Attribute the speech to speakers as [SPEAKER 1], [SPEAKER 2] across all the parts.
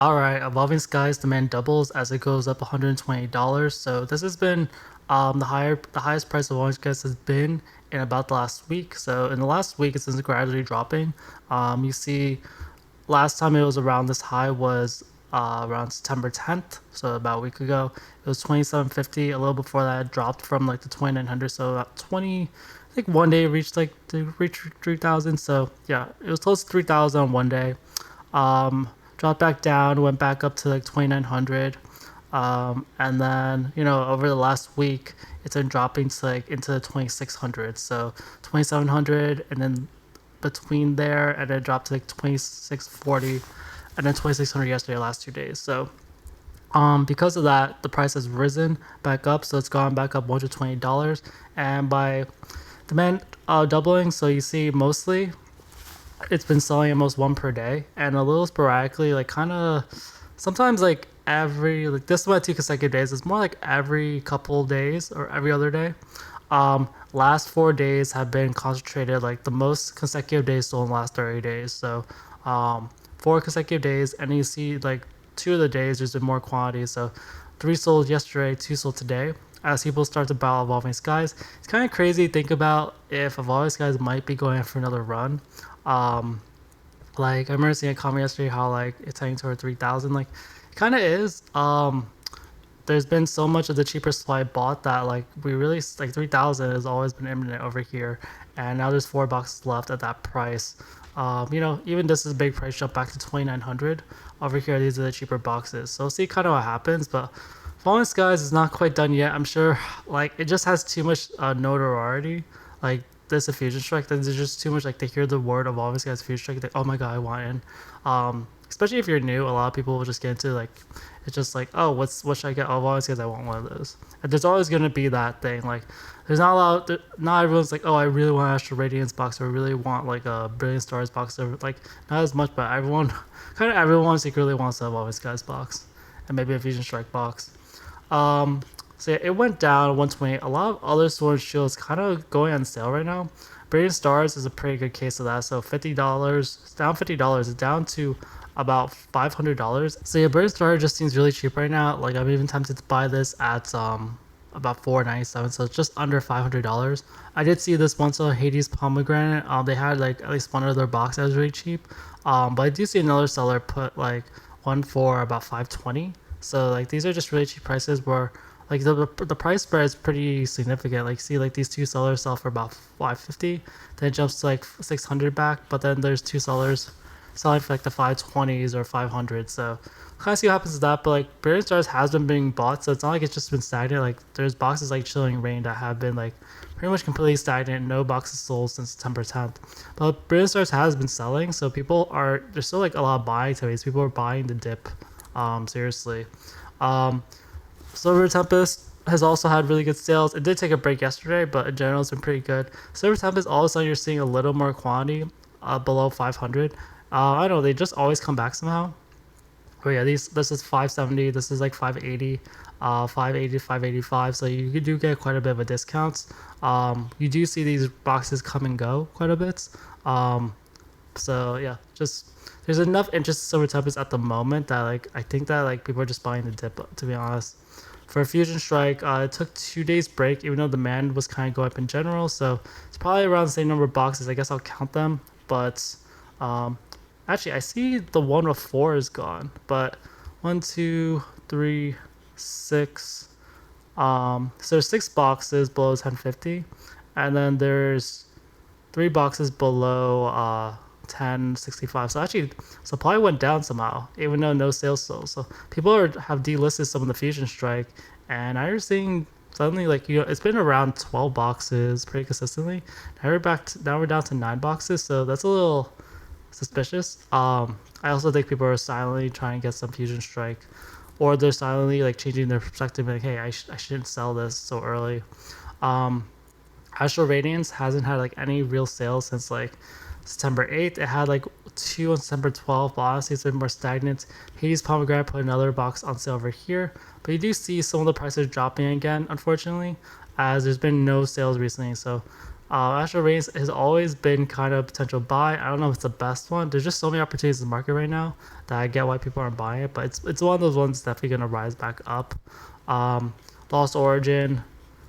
[SPEAKER 1] Alright, Evolving Skies demand doubles as it goes up $120. So this has been the highest price of Evolving Skies has been in about the last week. So in the last week it's been gradually dropping. You see last time it was around this high was around September 10th, so about a week ago. It was 2750. A little before that it dropped from like the 2900, so about 20, I think one day it reached like to reach 3000. So yeah, it was close to 3000 on one day. Dropped back down, went back up to like 2900. And then over the last week it's been dropping to like into the 2600, so 2700, and then between there, and then it dropped to like 2640, and then 2600 yesterday, last 2 days. So because of that, the price has risen back up, so it's gone back up $120. And by demand doubling, so you see mostly it's been selling almost one per day, and a little sporadically, like kind of sometimes like every, like this is my 2 consecutive days. It's more like every couple days or every other day. Last 4 days have been concentrated, like the most consecutive days sold in the last 30 days. So 4 consecutive days, and you see like 2 of the days there's been more quantity. So 3 sold yesterday, 2 sold today. As people start to battle Evolving Skies, it's kind of crazy to think about if Evolving Skies might be going for another run. Um, like I remember seeing a comment yesterday how like it's heading toward 3000. Like it kind of is. There's been so much of the cheaper supply bought that like we really like 3000 has always been imminent over here, and now there's 4 boxes left at that price. Even this is a big price jump back to 2900 over here. These are the cheaper boxes, so we'll see kind of what happens. But Fallen Skies is not quite done yet. I'm sure like it just has too much notoriety. Like this a fusion strike, there's just too much, like they hear the word of Evolving Skies fusion strike, like oh my god I want in. Especially if you're new, a lot of people will just get into like it's just like, oh, what should I get? Oh, Evolving Skies, I want one of those. And there's always gonna be that thing. Like there's not a lot. Not everyone's like, oh, I really want an Astral Radiance box, or I really want like a Brilliant Stars box. Or like not as much, but everyone, kind of everyone secretly wants a Evolving Skies box, and maybe a Fusion Strike box. Um, so yeah, it went down 120. A lot of other Sword and Shields kind of going on sale right now. Brilliant Stars is a pretty good case of that. So $50, down $50, it's down to about $500. So yeah, Brilliant Star just seems really cheap right now. Like I'm even tempted to buy this at about $497, so it's just under $500. I did see this once on Hades Pomegranate. They had like at least one other box that was really cheap. But I do see another seller put like one for about 520. So like these are just really cheap prices where like the price spread is pretty significant. Like see like these two sellers sell for about 550, then it jumps to like 600 back, but then there's two sellers selling for like the 520s or 500. So kind of see what happens to that. But like Brilliant Stars has been being bought, so it's not like it's just been stagnant. Like there's boxes like Chilling Rain that have been like pretty much completely stagnant, no boxes sold since September 10th. But Brilliant Stars has been selling, so there's still like a lot of buying activities. People are buying the dip, seriously. um Silver Tempest has also had really good sales. It did take a break yesterday, but in general, it's been pretty good. Silver Tempest, all of a sudden, you're seeing a little more quantity below 500. I don't know, they just always come back somehow. But yeah, this is 570. This is like 580, 580, 585. So you do get quite a bit of a discount. You do see these boxes come and go quite a bit. Um, so yeah, just there's enough interest in Silver Tempest at the moment that like I think that like people are just buying the dip. To be honest, for Fusion Strike, it took 2 days break, even though demand was kind of going up in general. So it's probably around the same number of boxes. I guess I'll count them, but um, actually I see the one with four is gone. But one, two, three, six. So there's 6 boxes below 1050, and then there's 3 boxes below 1065. So actually, supply went down somehow, even though no sales sold. So people have delisted some of the Fusion Strike, and I'm seeing suddenly like it's been around 12 boxes pretty consistently. Now we're down to 9 boxes, so that's a little suspicious. I also think people are silently trying to get some Fusion Strike, or they're silently like changing their perspective, like hey, I shouldn't sell this so early. Um, Astral Radiance hasn't had like any real sales since like September 8th. It had like 2 on September 12th, but honestly it's been more stagnant. Hades Pomegranate put another box on sale over here, but you do see some of the prices dropping again, unfortunately, as there's been no sales recently. So Astral Radiance has always been kind of a potential buy. I don't know if it's the best one. There's just so many opportunities in the market right now that I get why people aren't buying it, but it's one of those ones that's definitely gonna rise back up. Um, Lost Origin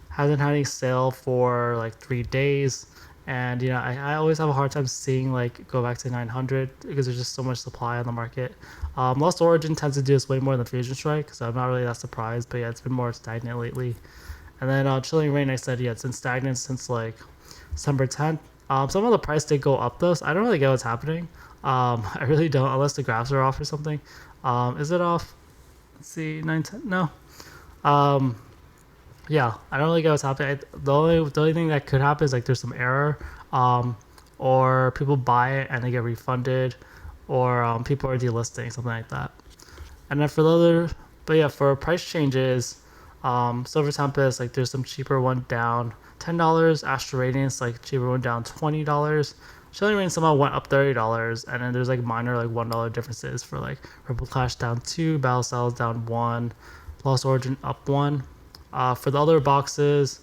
[SPEAKER 1] hasn't had any sale for like 3 days, and I always have a hard time seeing like go back to 900 because there's just so much supply on the market. Lost Origin tends to do this way more than Fusion Strike, so I'm not really that surprised, but yeah, it's been more stagnant lately. And then Chilling Reign, I said, yeah, it's been stagnant since like December 10th. Some of the price did go up though, so I don't really get what's happening. I really don't, unless the graphs are off or something. Is it off? Let's see, 910. No. Um, yeah, I don't really get what's happening. The only thing that could happen is like there's some error, or people buy it and they get refunded, or people are delisting, something like that. And then for the other, but yeah, for price changes, Silver Tempest, like there's some cheaper one down $10. Astral Radiance, like cheaper one down $20. Chilling Reign somehow went up $30, and then there's like minor like $1 differences for like Rebel Clash down 2, Battle Styles down 1, Lost Origin up 1. For the other boxes,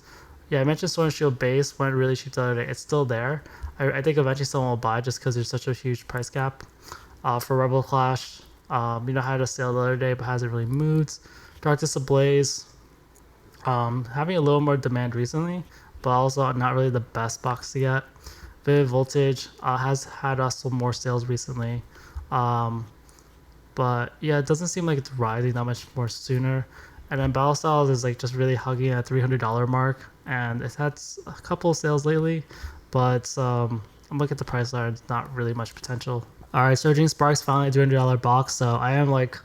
[SPEAKER 1] yeah, I mentioned Sword and Shield base went really cheap the other day. It's still there. I think eventually someone will buy just because there's such a huge price gap. For Rebel Clash, had a sale the other day but hasn't really moved. Darkness Ablaze, having a little more demand recently, but also not really the best box to get. Vivid Voltage has had some more sales recently, but yeah, it doesn't seem like it's rising that much more sooner. And then Battle Styles is like just really hugging at $300 mark, and it's had a couple of sales lately, but I'm looking at the price line, it's not really much potential. All right, Surging Sparks finally a $300 box, so I am like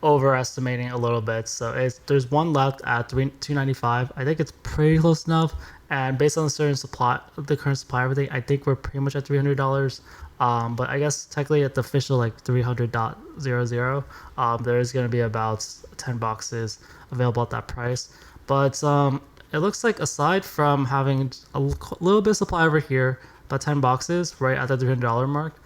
[SPEAKER 1] overestimating a little bit. So there's one left at $295. I think it's pretty close enough, and based on the current supply, everything, I think we're pretty much at $300. But I guess technically at the official like 300.00, there is going to be about 10 boxes available at that price. But it looks like aside from having a little bit of supply over here, about 10 boxes right at the $300 mark,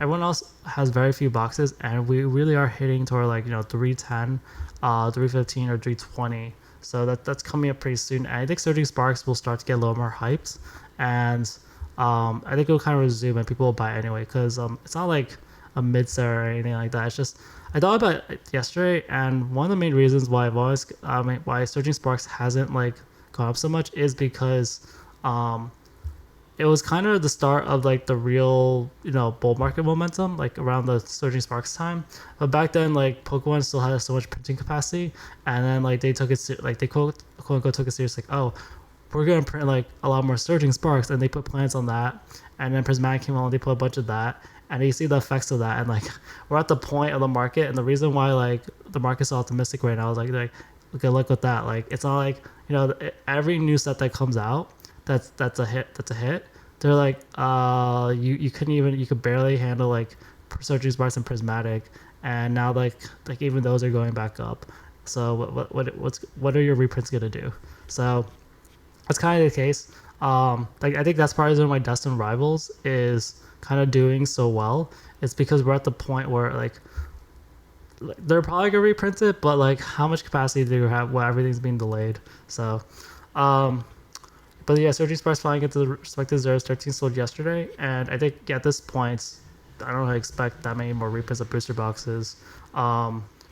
[SPEAKER 1] everyone else has very few boxes, and we really are hitting toward like 310, 315, or 320. So that's coming up pretty soon. And I think Surging Sparks will start to get a little more hyped, and I think it'll kind of resume and people will buy it anyway, because it's not like a mid-sell or anything like that. It's just I thought about it yesterday, and one of the main reasons why why Surging Sparks hasn't like gone up so much is because it was kind of the start of like the real bull market momentum, like around the Surging Sparks time. But back then, like Pokemon still had so much printing capacity, and then like they took it like they quote unquote took it serious, like, oh, we're gonna print like a lot more Surging Sparks, and they put plans on that. And then Prismatic came along, they put a bunch of that, and you see the effects of that. And like we're at the point of the market, and the reason why like the market's so optimistic right now is like okay, look at that. Like it's not like every new set that comes out that's a hit. They're like you could barely handle like Surging Sparks and Prismatic, and now like even those are going back up. So what are your reprints gonna do? So that's kind of the case. Like I think that's part of the reason why Destin Rivals is kind of doing so well. It's because we're at the point where like they're probably gonna reprint it, but like how much capacity do you have while everything's being delayed? So but yeah, Surging Sparks flying into the respective zeros, 13 sold yesterday, and I think at this point I don't really expect that many more reprints of booster boxes,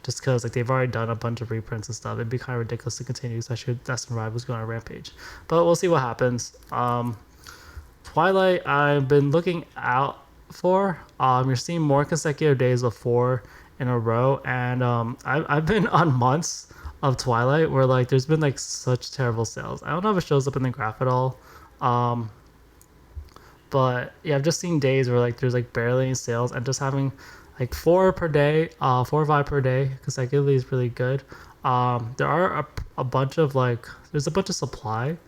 [SPEAKER 1] just because like they've already done a bunch of reprints and stuff. It'd be kind of ridiculous to continue, especially if Destin Rivals going on a rampage. But we'll see what happens. Twilight, I've been looking out for. You're seeing more consecutive days of 4 in a row, and I've been on months of Twilight where like there's been like such terrible sales. I don't know if it shows up in the graph at all. But yeah, I've just seen days where like there's like barely any sales, and just having like 4 per day, 4 or 5 per day consecutively is really good. There are a bunch of like there's a bunch of supply,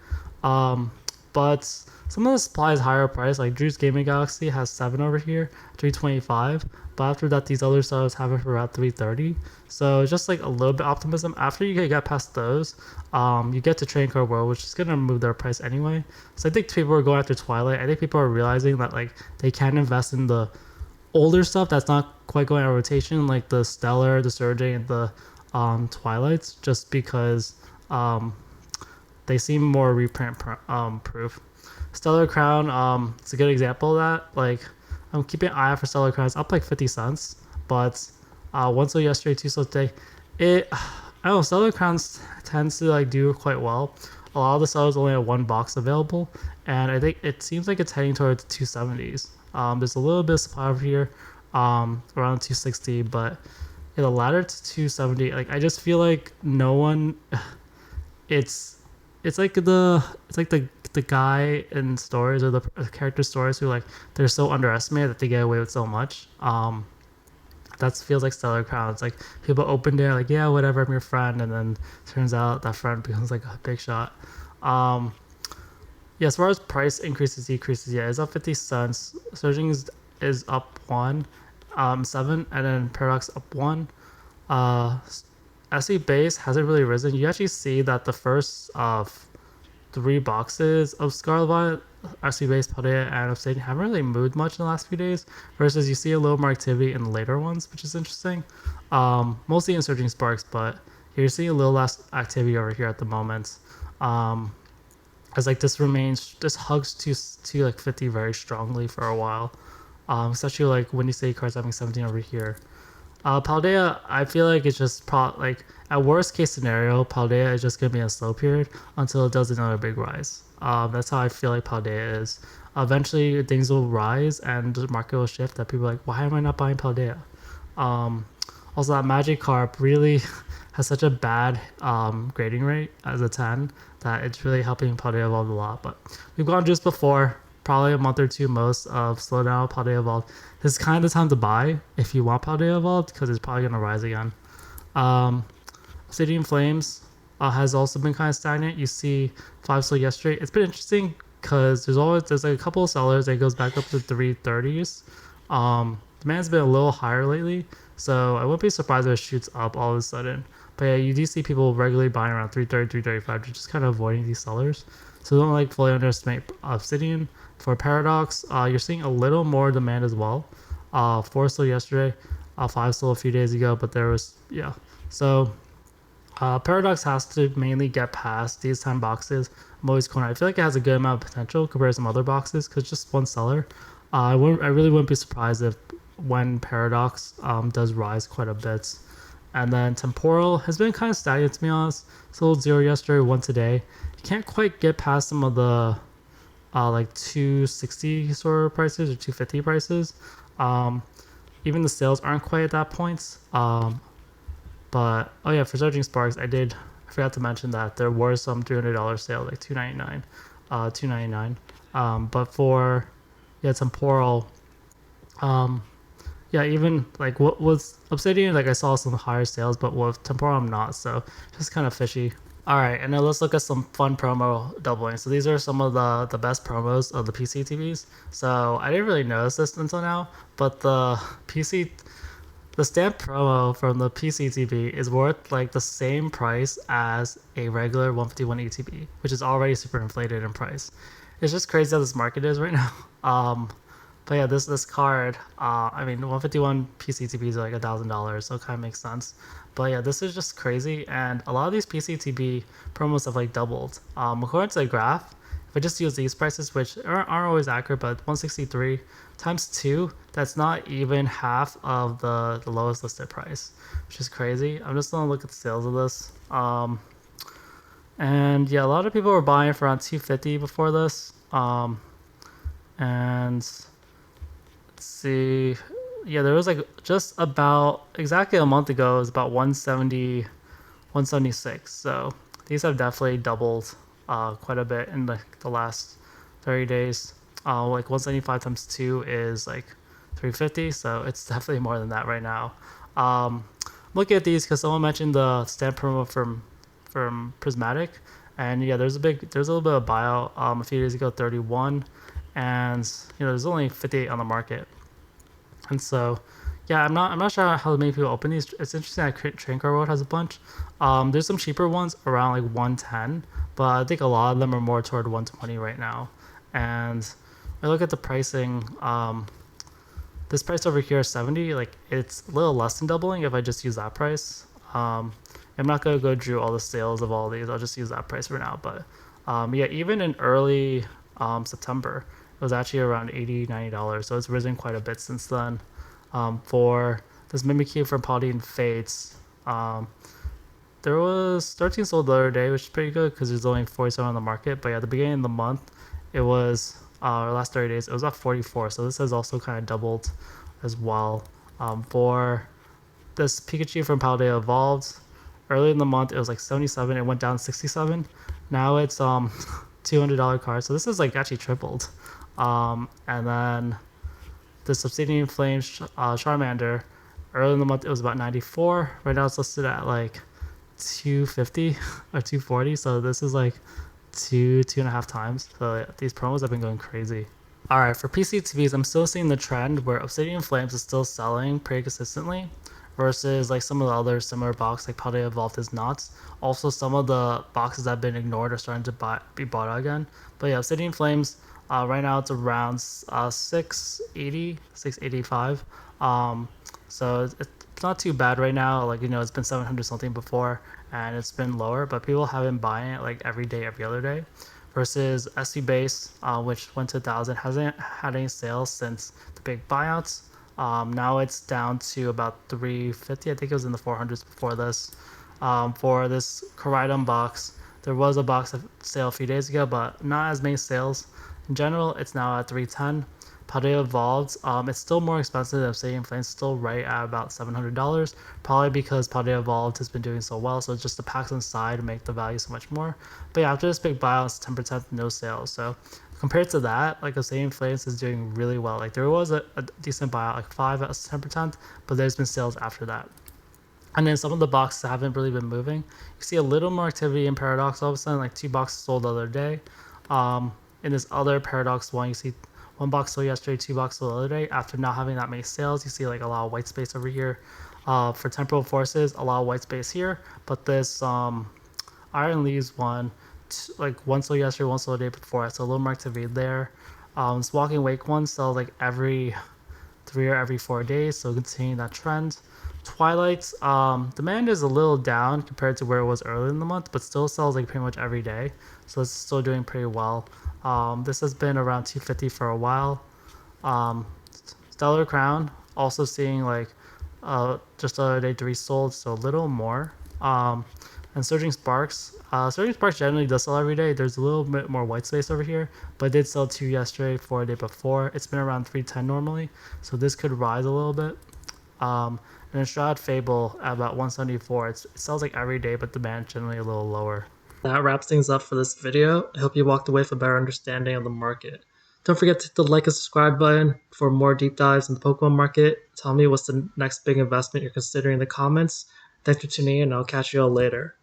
[SPEAKER 1] but some of the supply is higher price. Like Drew's Gaming Galaxy has 7 over here, 325. But after that, these other stars have it for about 330. So just like a little bit optimism. After you get past those, you get to Trading Card World, which is gonna move their price anyway. So I think people are going after Twilight. I think people are realizing that like they can invest in the older stuff that's not quite going out of rotation, like the Stellar, the Surging, and the Twilights, just because they seem more reprint proof. Stellar Crown, it's a good example of that. Like, I'm keeping an eye out for Stellar Crown. It's up like 50 cents, but one sold yesterday, two sold today. I don't know, Stellar Crowns tends to like do quite well. A lot of the sellers only have one box available, and I think it seems like it's heading towards 270s. There's a little bit of supply over here, around 260, but yeah, the ladder to 270. Like, I just feel like no one. It's it's like the guy in stories or the character stories who like they're so underestimated that they get away with so much. That feels like Stellar Crown. It's like people open it like, yeah, whatever, I'm your friend, and then turns out that friend becomes like a big shot. Um, yeah, as far as price increases, decreases, yeah, it's up 50 cents. Surging is up one, 7, and then Paradox up one. Uh, SE base hasn't really risen. You actually see that the first 3 boxes of Scarlet, SE base, Paldea, and Obsidian haven't really moved much in the last few days. Versus you see a little more activity in the later ones, which is interesting. Mostly in Surging Sparks, but you're seeing a little less activity over here at the moment. As like this hugs to like 50 very strongly for a while. Especially like when you say cards having 17 over here. Paldea, I feel like it's just like at worst case scenario, Paldea is just gonna be in a slow period until it does another big rise. That's how I feel like Paldea is. Eventually, things will rise and the market will shift. That people are like, why am I not buying Paldea? Um, Also, that Magikarp really has such a bad grading rate as a 10 that it's really helping Paldea evolve a lot. But we've gone just before, probably a month or two most of slowdown Paldea evolve. This is kind of the time to buy if you want Paldea evolved because it's probably going to rise again. Obsidian Flames has also been kind of stagnant. You see 5 sold yesterday. It's been interesting because there's like a couple of sellers that goes back up to 330s. Demand's been a little higher lately, so I wouldn't be surprised if it shoots up all of a sudden. But yeah, you do see people regularly buying around 330, 335, just kind of avoiding these sellers. So don't like fully underestimate Obsidian. For Paradox, you're seeing a little more demand as well. 4 sold yesterday, 5 sold a few days ago, but there was, yeah. So Paradox has to mainly get past these 10 boxes. I'm always cornered. I feel like it has a good amount of potential compared to some other boxes because just one seller. I really wouldn't be surprised if when Paradox does rise quite a bit. And then Temporal has been kind of stagnant, to be honest. Sold 0 yesterday, 1 today. You can't quite get past some of the like 260 sort of prices or 250 prices. Even the sales aren't quite at that point. But oh yeah, for Surging Sparks, I forgot to mention that there were some $300 sales, like $299, $299. But for Temporal, yeah, even like what was Obsidian, like I saw some higher sales, but with Temporal I'm not, so just kind of fishy. All right, and now let's look at some fun promo doubling. So these are some of the best promos of the PC TVs. So I didn't really notice this until now, but the stamp promo from the PC TV is worth like the same price as a regular 151 ETB, which is already super inflated in price. It's just crazy how this market is right now. But yeah, this card, I mean, 151 PCTBs are like $1,000, so it kind of makes sense. But yeah, this is just crazy, and a lot of these PCTB promos have like doubled. According to the graph, if I just use these prices, which aren't always accurate, but 163 times 2, that's not even half of the lowest listed price, which is crazy. I'm just gonna look at the sales of this. And yeah, a lot of people were buying for around 250 before this. And let's see, yeah, there was like just about exactly a month ago, it was about 170, 176. So these have definitely doubled quite a bit in the last 30 days. Like 175 times 2 is like 350, so it's definitely more than that right now. Looking at these because someone mentioned the stamp promo from Prismatic, and yeah, there's a little bit of buyout a few days ago, 31, and there's only 58 on the market. And so yeah, I'm not sure how many people open these. It's interesting that Train Car World has a bunch. There's some cheaper ones around like 110, but I think a lot of them are more toward 120 right now. And I look at the pricing, this price over here is 70, like it's a little less than doubling if I just use that price. I'm not gonna go through all the sales of all these, I'll just use that price for now. But yeah, even in early September. It was actually around $80-$90, so it's risen quite a bit since then. For this Mimikyu from Paladin Fates, there was 13 sold the other day, which is pretty good because there's only 47 on the market. But yeah, at the beginning of the month, it was last 30 days, it was up 44. So this has also kind of doubled as well. For this Pikachu from Paladin Evolved, early in the month it was like 77. It went down 67. Now it's $200 card. So this is like actually tripled. And then the Obsidian Flame Charmander, early in the month it was about 94. Right now it's listed at like 250 or 240. So this is like two and a half times. So yeah, these promos have been going crazy. All right, for PCTVs, I'm still seeing the trend where Obsidian Flames is still selling pretty consistently versus like some of the other similar boxes like Paldea Evolved is not. Also, some of the boxes that have been ignored are starting to be bought out again. But yeah, Obsidian Flames, right now it's around 680, 685. So it's not too bad right now. Like, you know, it's been 700 something before and it's been lower, but people have been buying it like every day, every other day. Versus SV Base, which went to 1,000, hasn't had any sales since the big buyouts. Now it's down to about 350. I think it was in the 400s before this. For this Koraidon box, there was a box sale a few days ago, but not as many sales. In general, it's now at 310. Paldea Evolved, it's still more expensive than Obsidian Flames, still right at about $700, probably because Paldea Evolved has been doing so well, so it's just the packs inside make the value so much more. But yeah, after this big buyout on September 10th, no sales. So compared to that, like Obsidian Flames is doing really well. Like there was a decent buyout, like 5 at September 10th, but there's been sales after that. And then some of the boxes haven't really been moving. You see a little more activity in Paradox all of a sudden, like 2 boxes sold the other day. In this other Paradox one, you see 1 box sold yesterday, 2 boxes sold the other day. After not having that many sales, you see like a lot of white space over here. For Temporal Forces, a lot of white space here. But this Iron Leaves one, like 1 sold yesterday, 1 sold the day before. So a little more activity there. This Walking Wake one sells like every 3 or every 4 days. So continuing that trend. Twilight, demand is a little down compared to where it was early in the month, but still sells like pretty much every day. So it's still doing pretty well. This has been around 250 for a while. Stellar Crown, also seeing like just the other day 3 sold, so a little more. And Surging Sparks. Surging Sparks generally does sell every day. There's a little bit more white space over here, but it did sell 2 yesterday, 4 the day before. It's been around 310 normally, so this could rise a little bit. And then Shroud Fable at about 174. It sells like every day, but demand generally a little lower. That wraps things up for this video. I hope you walked away with a better understanding of the market. Don't forget to hit the like and subscribe button for more deep dives in the Pokemon market. Tell me what's the next big investment you're considering in the comments. Thanks for tuning in, and I'll catch you all later.